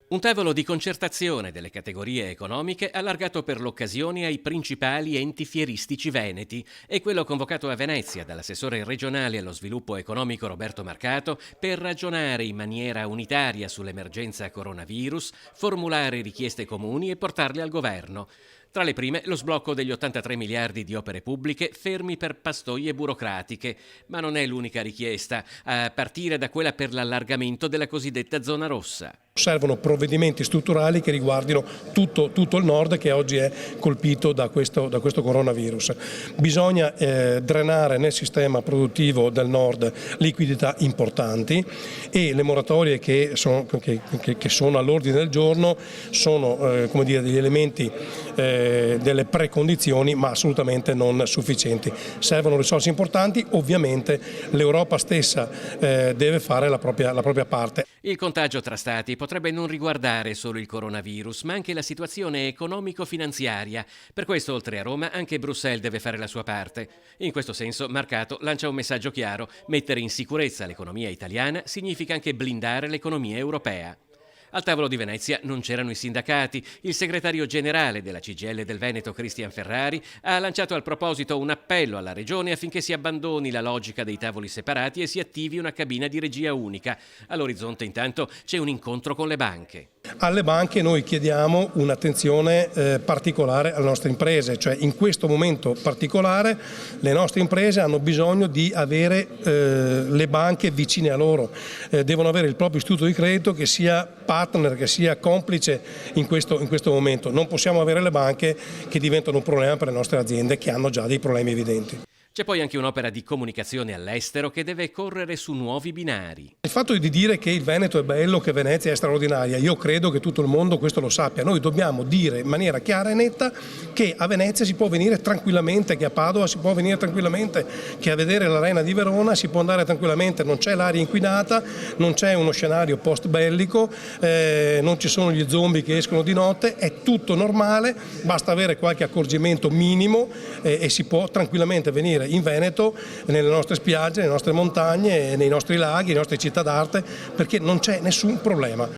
Un tavolo di concertazione delle categorie economiche allargato per l'occasione ai principali enti fieristici veneti è quello convocato a Venezia dall'assessore regionale allo sviluppo economico Roberto Marcato per ragionare in maniera unitaria sull'emergenza coronavirus, formulare richieste comuni e portarle al governo. Tra le prime, lo sblocco degli 83 miliardi di opere pubbliche fermi per pastoie burocratiche, ma non è l'unica richiesta, a partire da quella per l'allargamento della cosiddetta zona rossa. Servono provvedimenti strutturali che riguardino tutto il nord che oggi è colpito da questo coronavirus. Bisogna drenare nel sistema produttivo del nord liquidità importanti e le moratorie che sono all'ordine del giorno sono degli elementi, delle precondizioni, ma assolutamente non sufficienti. Servono risorse importanti, ovviamente l'Europa stessa deve fare la propria parte. Il contagio tra stati potrebbe non riguardare solo il coronavirus, ma anche la situazione economico-finanziaria. Per questo, oltre a Roma, anche Bruxelles deve fare la sua parte. In questo senso, Marcato lancia un messaggio chiaro: mettere in sicurezza l'economia italiana significa anche blindare l'economia europea. Al tavolo di Venezia non c'erano i sindacati. Il segretario generale della CGIL del Veneto, Cristian Ferrari, ha lanciato al proposito un appello alla Regione affinché si abbandoni la logica dei tavoli separati e si attivi una cabina di regia unica. All'orizzonte intanto c'è un incontro con le banche. Alle banche noi chiediamo un'attenzione particolare alle nostre imprese, cioè in questo momento particolare le nostre imprese hanno bisogno di avere le banche vicine a loro, devono avere il proprio istituto di credito che sia partner, che sia complice in questo momento. Non possiamo avere le banche che diventano un problema per le nostre aziende che hanno già dei problemi evidenti. C'è poi anche un'opera di comunicazione all'estero che deve correre su nuovi binari. Il fatto di dire che il Veneto è bello, che Venezia è straordinaria, io credo che tutto il mondo questo lo sappia. Noi dobbiamo dire in maniera chiara e netta che a Venezia si può venire tranquillamente, che a Padova si può venire tranquillamente, che a vedere l'Arena di Verona si può andare tranquillamente, non c'è l'aria inquinata, non c'è uno scenario post bellico, non ci sono gli zombie che escono di notte, è tutto normale, basta avere qualche accorgimento minimo e si può tranquillamente venire in Veneto, nelle nostre spiagge, nelle nostre montagne, nei nostri laghi, nelle nostre città d'arte, perché non c'è nessun problema.